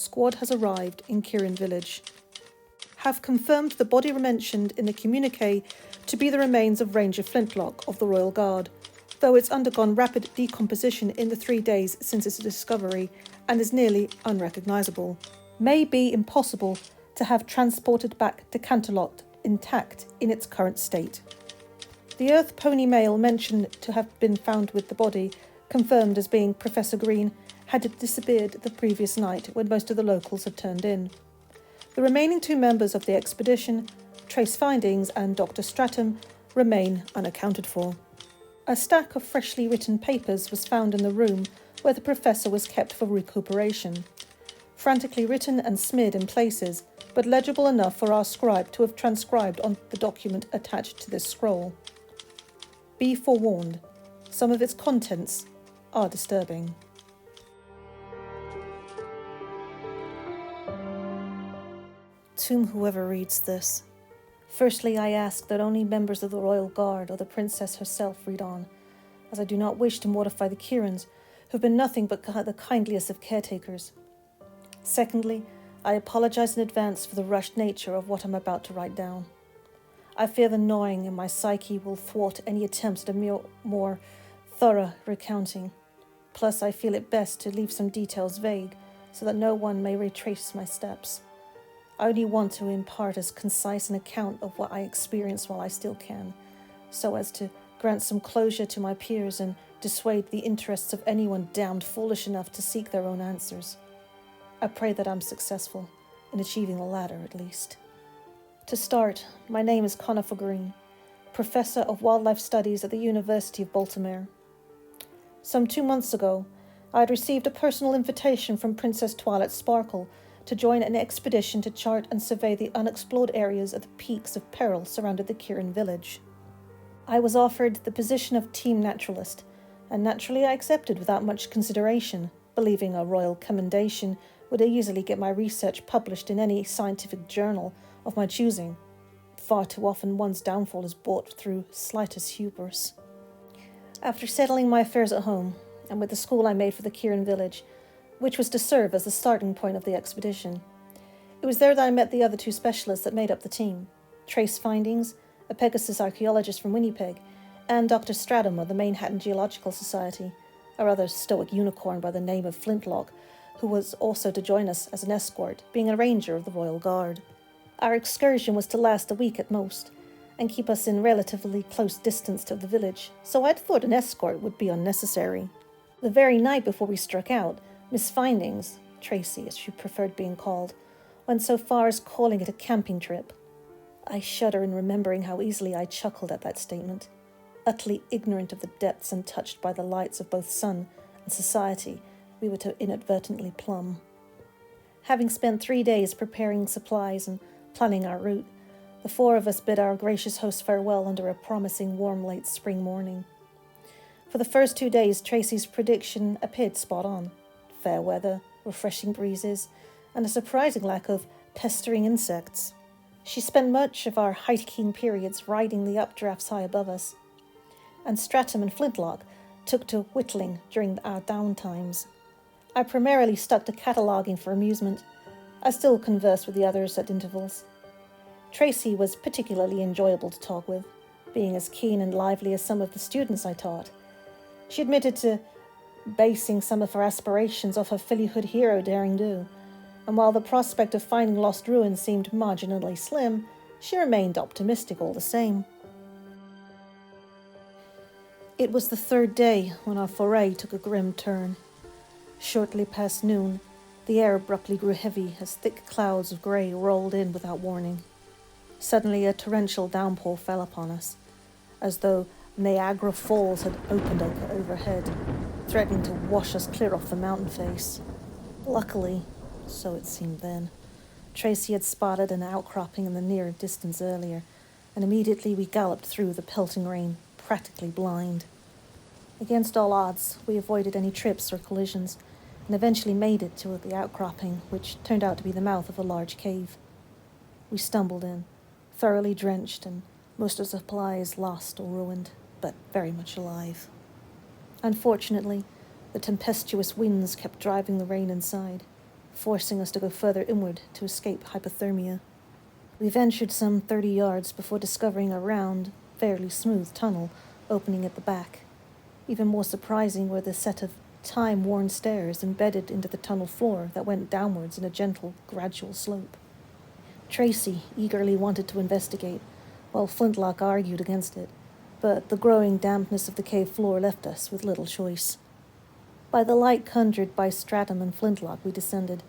Squad has arrived in Kieran village. Have confirmed the body mentioned in the communique to be the remains of Ranger Flintlock of the Royal Guard, though it's undergone rapid decomposition in the 3 days since its discovery and is nearly unrecognisable. May be impossible to have transported back to Canterlot intact in its current state. The Earth pony male mentioned to have been found with the body, confirmed as being Professor Green, had disappeared the previous night when most of the locals had turned in. The remaining 2 members of the expedition, Trace Findings and Dr. Stratum, remain unaccounted for. A stack of freshly written papers was found in the room where the professor was kept for recuperation. Frantically written and smeared in places, but legible enough for our scribe to have transcribed on the document attached to this scroll. Be forewarned, some of its contents are disturbing. To whoever reads this. Firstly, I ask that only members of the Royal Guard or the Princess herself read on, as I do not wish to mortify the Kierans, who have been nothing but the kindliest of caretakers. Secondly, I apologise in advance for the rushed nature of what I'm about to write down. I fear the gnawing in my psyche will thwart any attempts at a more thorough recounting. Plus, I feel it best to leave some details vague, so that no one may retrace my steps. I only want to impart as concise an account of what I experienced while I still can, so as to grant some closure to my peers and dissuade the interests of anyone damned foolish enough to seek their own answers. I pray that I'm successful, in achieving the latter at least. To start, my name is Conifer Green, Professor of Wildlife Studies at the University of Baltimore. Some 2 months ago, I had received a personal invitation from Princess Twilight Sparkle to join an expedition to chart and survey the unexplored areas of the peaks of peril surrounding the Kieran village. I was offered the position of team naturalist, and naturally I accepted without much consideration, believing a royal commendation would easily get my research published in any scientific journal of my choosing. Far too often one's downfall is bought through slightest hubris. After settling my affairs at home, and with the school I made for the Kieran village, which was to serve as the starting point of the expedition, it was there that I met the other 2 specialists that made up the team, Trace Findings, a Pegasus archaeologist from Winnipeg, and Dr. Stratum of the Manhattan Geological Society, a rather stoic unicorn by the name of Flintlock, who was also to join us as an escort, being a ranger of the Royal Guard. Our excursion was to last a week at most, and keep us in relatively close distance to the village, so I'd thought an escort would be unnecessary. The very night before we struck out, Miss Findings, Tracy as she preferred being called, went so far as calling it a camping trip. I shudder in remembering how easily I chuckled at that statement. Utterly ignorant of the depths untouched by the lights of both sun and society we were to inadvertently plumb. Having spent 3 days preparing supplies and planning our route, the 4 of us bid our gracious host farewell under a promising warm late spring morning. For the first 2 days, Tracy's prediction appeared spot on. Fair weather, refreshing breezes, and a surprising lack of pestering insects. She spent much of our hiking periods riding the updrafts high above us, and Stratum and Flintlock took to whittling during our downtimes. I primarily stuck to cataloguing for amusement. I still conversed with the others at intervals. Tracy was particularly enjoyable to talk with, being as keen and lively as some of the students I taught. She admitted to basing some of her aspirations off her fillyhood hero Daring Do, and while the prospect of finding lost ruins seemed marginally slim, she remained optimistic all the same. It was the 3rd day when our foray took a grim turn. Shortly past noon, the air abruptly grew heavy as thick clouds of grey rolled in without warning. Suddenly a torrential downpour fell upon us, as though Niagara Falls had opened up overhead, threatening to wash us clear off the mountain face. Luckily, so it seemed then, Tracy had spotted an outcropping in the near distance earlier, and immediately we galloped through the pelting rain, practically blind. Against all odds, we avoided any trips or collisions, and eventually made it to the outcropping, which turned out to be the mouth of a large cave. We stumbled in, thoroughly drenched, and most of the supplies lost or ruined, but very much alive. Unfortunately, the tempestuous winds kept driving the rain inside, forcing us to go further inward to escape hypothermia. We ventured some 30 yards before discovering a round, fairly smooth tunnel opening at the back. Even more surprising were the set of time-worn stairs embedded into the tunnel floor that went downwards in a gentle, gradual slope. Tracy eagerly wanted to investigate, while Flintlock argued against it, but the growing dampness of the cave floor left us with little choice. By the light conjured by Stratum and Flintlock we descended,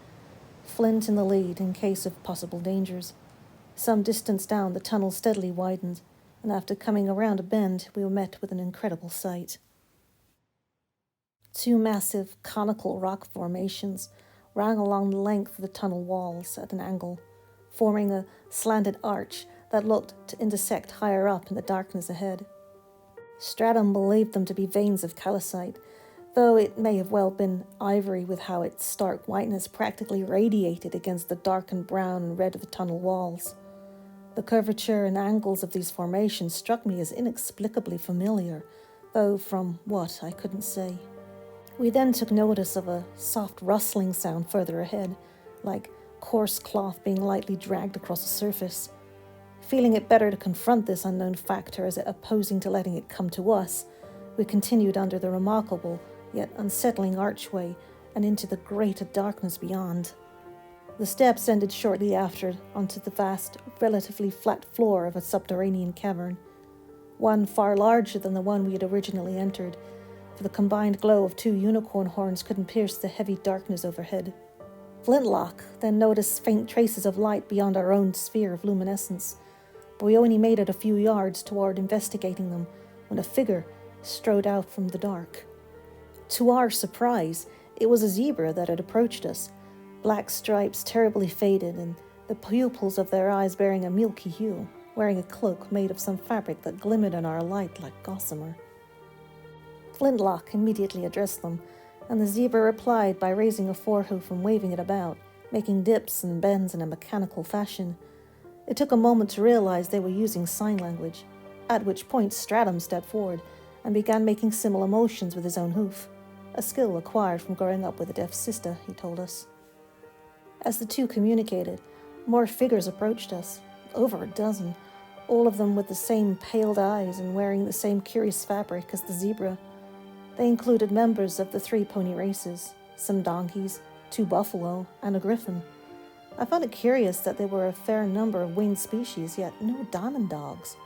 Flint in the lead in case of possible dangers. Some distance down, the tunnel steadily widened, and after coming around a bend, we were met with an incredible sight. Two massive, conical rock formations ran along the length of the tunnel walls at an angle, forming a slanted arch that looked to intersect higher up in the darkness ahead. Stratum believed them to be veins of calcite, though it may have well been ivory with how its stark whiteness practically radiated against the darkened brown and red of the tunnel walls. The curvature and angles of these formations struck me as inexplicably familiar, though from what I couldn't say. We then took notice of a soft rustling sound further ahead, like coarse cloth being lightly dragged across a surface. Feeling it better to confront this unknown factor as opposing to letting it come to us, we continued under the remarkable yet unsettling archway and into the greater darkness beyond. The steps ended shortly after onto the vast, relatively flat floor of a subterranean cavern, one far larger than the one we had originally entered, for the combined glow of two unicorn horns couldn't pierce the heavy darkness overhead. Flintlock then noticed faint traces of light beyond our own sphere of luminescence, but we only made it a few yards toward investigating them when a figure strode out from the dark. To our surprise, it was a zebra that had approached us, black stripes terribly faded and the pupils of their eyes bearing a milky hue, wearing a cloak made of some fabric that glimmered in our light like gossamer. Flintlock immediately addressed them, and the zebra replied by raising a forehoof and waving it about, making dips and bends in a mechanical fashion. It took a moment to realize they were using sign language, at which point Stratum stepped forward and began making similar motions with his own hoof, a skill acquired from growing up with a deaf sister, he told us. As the two communicated, more figures approached us, over a dozen, all of them with the same paled eyes and wearing the same curious fabric as the zebra. They included members of the 3 pony races, some donkeys, 2 buffalo, and a griffin. I found it curious that there were a fair number of winged species, yet no diamond dogs.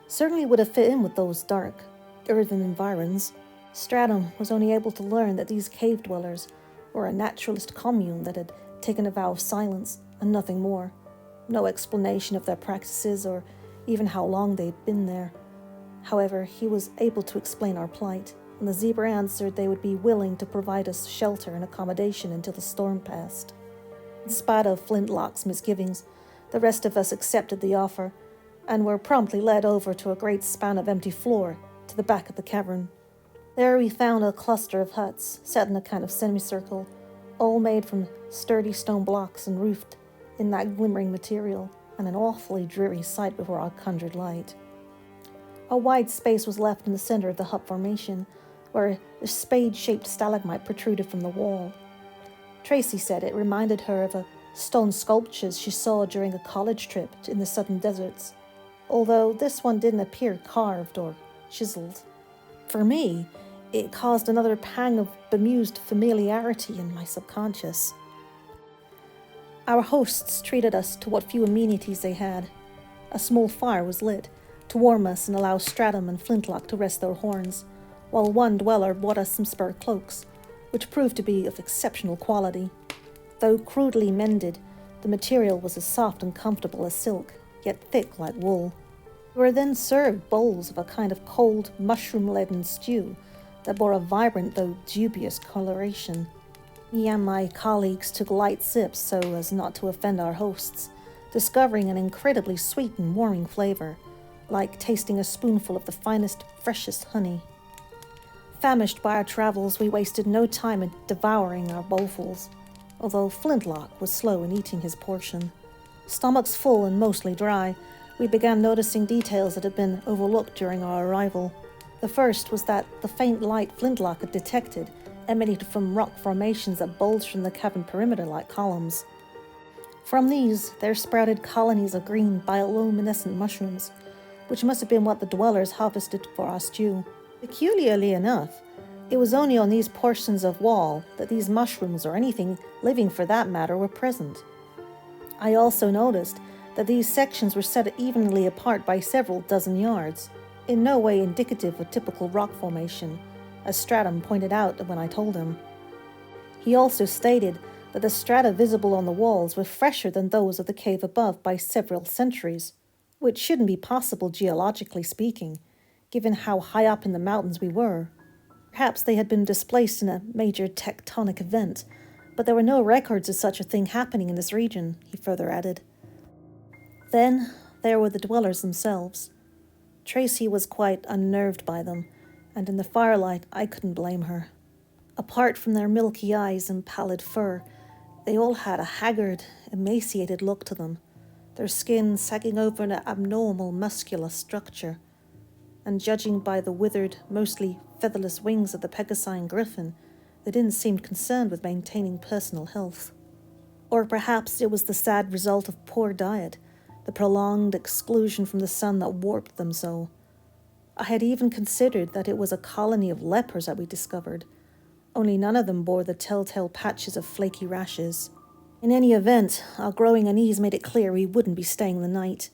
Certainly would have fit in with those dark, earthen environs. Stratum was only able to learn that these cave dwellers were a naturalist commune that had taken a vow of silence and nothing more. No explanation of their practices or even how long they'd been there. However, he was able to explain our plight, and the zebra answered they would be willing to provide us shelter and accommodation until the storm passed. In spite of Flintlock's misgivings, the rest of us accepted the offer and were promptly led over to a great span of empty floor to the back of the cavern. There we found a cluster of huts set in a kind of semicircle, all made from sturdy stone blocks and roofed in that glimmering material, and an awfully dreary sight before our conjured light. A wide space was left in the center of the hut formation, where a spade-shaped stalagmite protruded from the wall. Tracy said it reminded her of a stone sculptures she saw during a college trip in the southern deserts, although this one didn't appear carved or chiseled. For me, it caused another pang of bemused familiarity in my subconscious. Our hosts treated us to what few amenities they had. A small fire was lit to warm us and allow Stratum and Flintlock to rest their horns, while one dweller bought us some spare cloaks, which proved to be of exceptional quality. Though crudely mended, the material was as soft and comfortable as silk, yet thick like wool. We were then served bowls of a kind of cold, mushroom-laden stew that bore a vibrant though dubious coloration. Me and my colleagues took light sips so as not to offend our hosts, discovering an incredibly sweet and warming flavor, like tasting a spoonful of the finest, freshest honey. Famished by our travels, we wasted no time in devouring our bowlfuls, although Flintlock was slow in eating his portion. Stomachs full and mostly dry, we began noticing details that had been overlooked during our arrival. The first was that the faint light Flintlock had detected emanated from rock formations that bulged from the cavern perimeter like columns. From these, there sprouted colonies of green bioluminescent mushrooms, which must have been what the dwellers harvested for our stew. Peculiarly enough, it was only on these portions of wall that these mushrooms, or anything living for that matter, were present. I also noticed that these sections were set evenly apart by several dozen yards, in no way indicative of typical rock formation, as Stratum pointed out when I told him. He also stated that the strata visible on the walls were fresher than those of the cave above by several centuries, which shouldn't be possible geologically speaking, given how high up in the mountains we were. Perhaps they had been displaced in a major tectonic event, but there were no records of such a thing happening in this region, he further added. Then there were the dwellers themselves. Tracy was quite unnerved by them, and in the firelight I couldn't blame her. Apart from their milky eyes and pallid fur, they all had a haggard, emaciated look to them, their skin sagging over an abnormal muscular structure, and judging by the withered, mostly featherless wings of the Pegasine griffin, they didn't seem concerned with maintaining personal health. Or perhaps it was the sad result of poor diet, the prolonged exclusion from the sun that warped them so. I had even considered that it was a colony of lepers that we discovered, only none of them bore the telltale patches of flaky rashes. In any event, our growing unease made it clear we wouldn't be staying the night.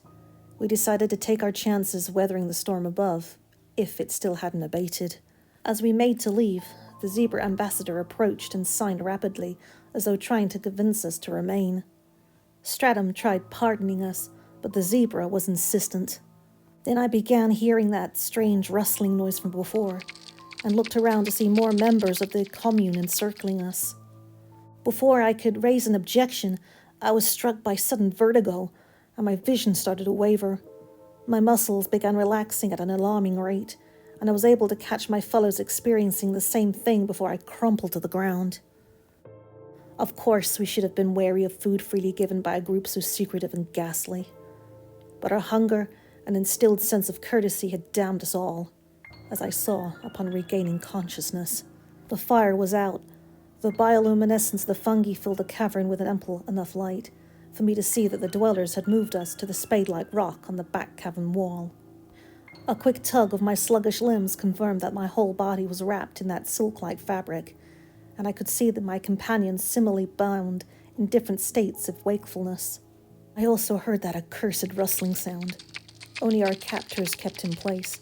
We decided to take our chances weathering the storm above, if it still hadn't abated. As we made to leave, the zebra ambassador approached and signed rapidly, as though trying to convince us to remain. Stratum tried pardoning us, but the zebra was insistent. Then I began hearing that strange rustling noise from before, and looked around to see more members of the commune encircling us. Before I could raise an objection, I was struck by sudden vertigo, and my vision started to waver. My muscles began relaxing at an alarming rate, and I was able to catch my fellows experiencing the same thing before I crumpled to the ground. Of course, we should have been wary of food freely given by a group so secretive and ghastly. But our hunger and instilled sense of courtesy had damned us all, as I saw upon regaining consciousness. The fire was out. The bioluminescence of the fungi filled the cavern with ample enough light for me to see that the dwellers had moved us to the spade-like rock on the back cavern wall. A quick tug of my sluggish limbs confirmed that my whole body was wrapped in that silk-like fabric, and I could see that my companions similarly bound in different states of wakefulness. I also heard that accursed rustling sound. Only our captors kept in place,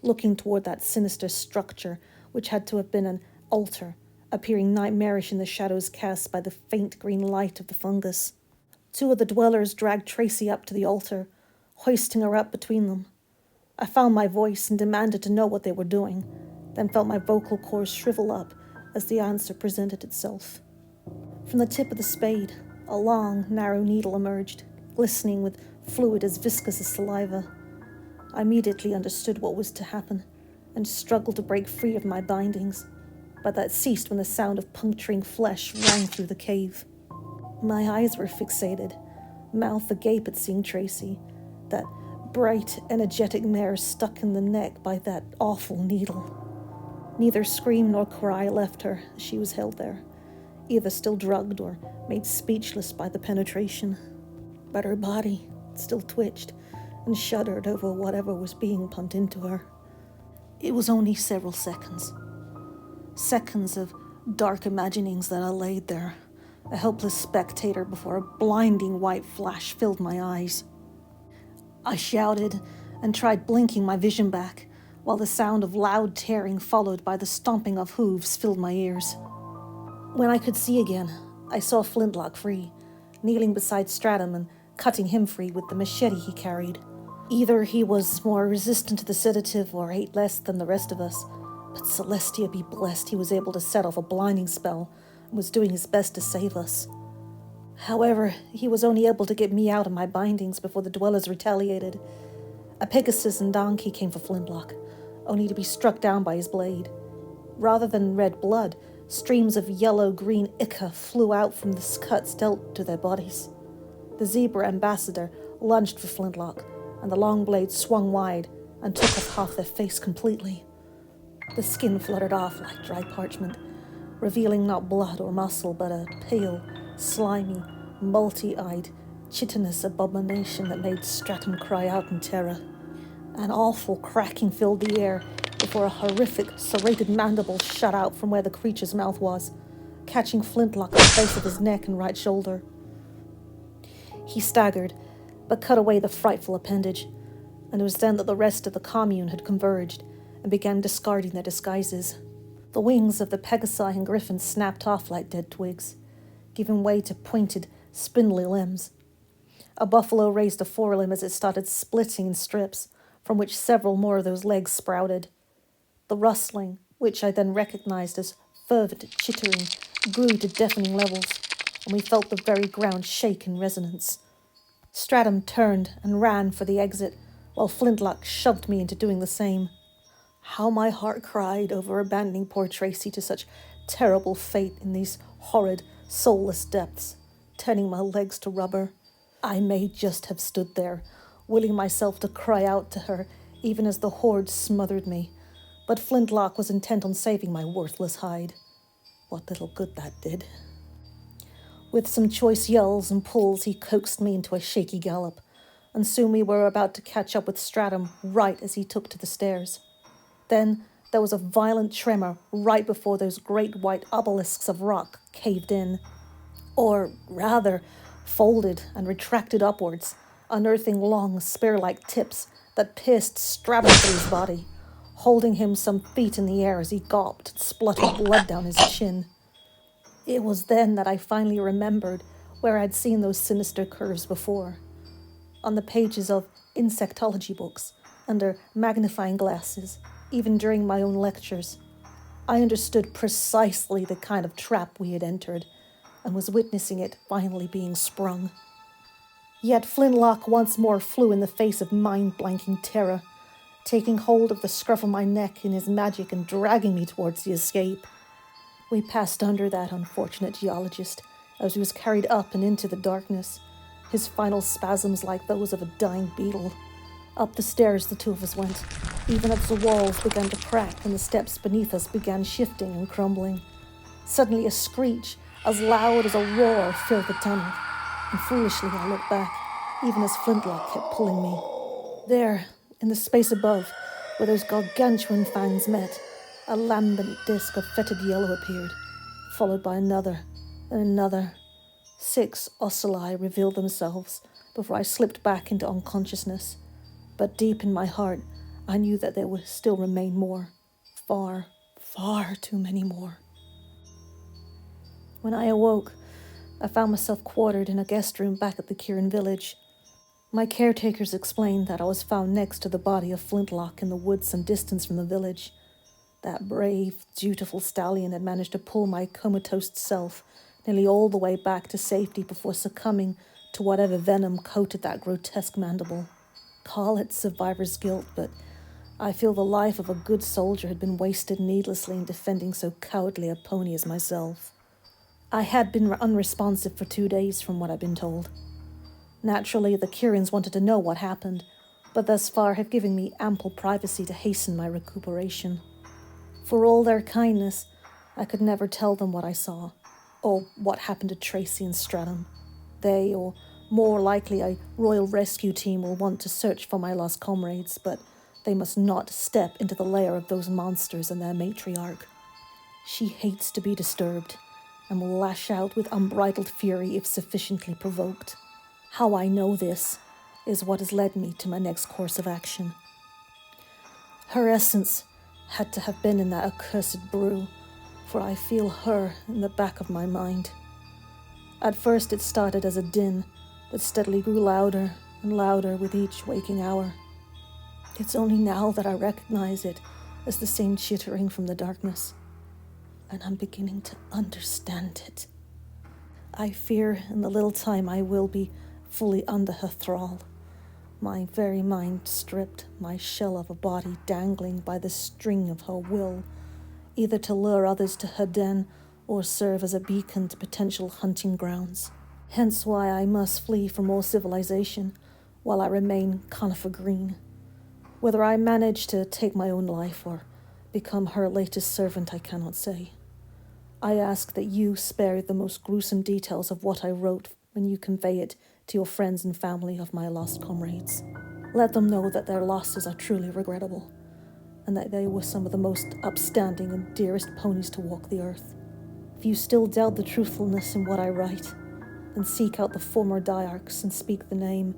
looking toward that sinister structure which had to have been an altar, appearing nightmarish in the shadows cast by the faint green light of the fungus. Two of the dwellers dragged Tracy up to the altar, hoisting her up between them. I found my voice and demanded to know what they were doing, then felt my vocal cords shrivel up as the answer presented itself. From the tip of the spade, a long, narrow needle emerged, glistening with fluid as viscous as saliva. I immediately understood what was to happen, and struggled to break free of my bindings, but that ceased when the sound of puncturing flesh rang through the cave. My eyes were fixated, mouth agape at seeing Tracy, that bright, energetic mare stuck in the neck by that awful needle. Neither scream nor cry left her as she was held there, either still drugged or made speechless by the penetration. But her body still twitched and shuddered over whatever was being pumped into her. It was only several seconds. Seconds of dark imaginings that I laid there, a helpless spectator before a blinding white flash filled my eyes. I shouted and tried blinking my vision back, while the sound of loud tearing followed by the stomping of hooves filled my ears. When I could see again, I saw Flintlock free, kneeling beside Stratum and cutting him free with the machete he carried. Either he was more resistant to the sedative or ate less than the rest of us, but Celestia be blessed he was able to set off a blinding spell and was doing his best to save us. However, he was only able to get me out of my bindings before the dwellers retaliated. A Pegasus and donkey came for Flintlock, only to be struck down by his blade. Rather than red blood, streams of yellow-green ichor flew out from the cuts dealt to their bodies. The zebra ambassador lunged for Flintlock, and the long blade swung wide and took off half their face completely. The skin fluttered off like dry parchment, revealing not blood or muscle, but a pale, slimy, multi-eyed, chitinous abomination that made Stratum cry out in terror. An awful cracking filled the air before a horrific, serrated mandible shot out from where the creature's mouth was, catching Flintlock at the base of his neck and right shoulder. He staggered, but cut away the frightful appendage, and it was then that the rest of the commune had converged and began discarding their disguises. The wings of the Pegasi and Griffins snapped off like dead twigs, giving way to pointed, spindly limbs. A buffalo raised a forelimb as it started splitting in strips, from which several more of those legs sprouted. The rustling, which I then recognized as fervent chittering, grew to deafening levels, and we felt the very ground shake in resonance. Stratum turned and ran for the exit, while Flintlock shoved me into doing the same. How my heart cried over abandoning poor Tracy to such terrible fate in these horrid, soulless depths, turning my legs to rubber. I may just have stood there, willing myself to cry out to her, even as the horde smothered me, but Flintlock was intent on saving my worthless hide. What little good that did. With some choice yells and pulls, he coaxed me into a shaky gallop, and soon we were about to catch up with Stratum right as he took to the stairs. Then there was a violent tremor right before those great white obelisks of rock caved in, or rather, folded and retracted upwards, unearthing long, spear-like tips that pierced Stratum through his body, holding him some feet in the air as he gulped and spluttered blood down his chin. It was then that I finally remembered where I'd seen those sinister curves before. On the pages of insectology books, under magnifying glasses, even during my own lectures. I understood precisely the kind of trap we had entered, and was witnessing it finally being sprung. Yet Flintlock once more flew in the face of mind-blanking terror, taking hold of the scruff of my neck in his magic and dragging me towards the escape. We passed under that unfortunate geologist as he was carried up and into the darkness, his final spasms like those of a dying beetle. Up the stairs the two of us went, even as the walls began to crack and the steps beneath us began shifting and crumbling. Suddenly a screech, as loud as a roar, filled the tunnel, and foolishly I looked back, even as Flintlock kept pulling me. There, in the space above, where those gargantuan fangs met, a lambent disc of fetid yellow appeared, followed by another and another. 6 ocelli revealed themselves before I slipped back into unconsciousness. But deep in my heart, I knew that there would still remain more. Far, far too many more. When I awoke, I found myself quartered in a guest room back at the Kieran village. My caretakers explained that I was found next to the body of Flintlock in the woods some distance from the village. That brave, dutiful stallion had managed to pull my comatose self nearly all the way back to safety before succumbing to whatever venom coated that grotesque mandible. Call it survivor's guilt, but I feel the life of a good soldier had been wasted needlessly in defending so cowardly a pony as myself. I had been unresponsive for 2 days from what I'd been told. Naturally, the Kiirans wanted to know what happened, but thus far have given me ample privacy to hasten my recuperation. For all their kindness, I could never tell them what I saw, or what happened to Tracy and Stratum. They, or more likely a royal rescue team, will want to search for my lost comrades, but they must not step into the lair of those monsters and their matriarch. She hates to be disturbed, and will lash out with unbridled fury if sufficiently provoked. How I know this is what has led me to my next course of action. Her essence had to have been in that accursed brew, for I feel her in the back of my mind. At first it started as a din that steadily grew louder and louder with each waking hour. It's only now that I recognize it as the same chittering from the darkness, and I'm beginning to understand it. I fear in the little time I will be fully under her thrall, my very mind stripped, my shell of a body dangling by the string of her will, either to lure others to her den or serve as a beacon to potential hunting grounds. Hence why I must flee from all civilization while I remain Conifer Green. Whether I manage to take my own life or become her latest servant, I cannot say. I ask that you spare the most gruesome details of what I wrote when you convey it to your friends and family of my lost comrades. Let them know that their losses are truly regrettable, and that they were some of the most upstanding and dearest ponies to walk the earth. If you still doubt the truthfulness in what I write, then seek out the former diarchs and speak the name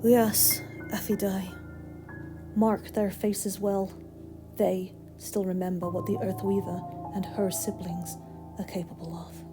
Lias Effidai. Mark their faces well. They still remember what the Earthweaver and her siblings are capable of.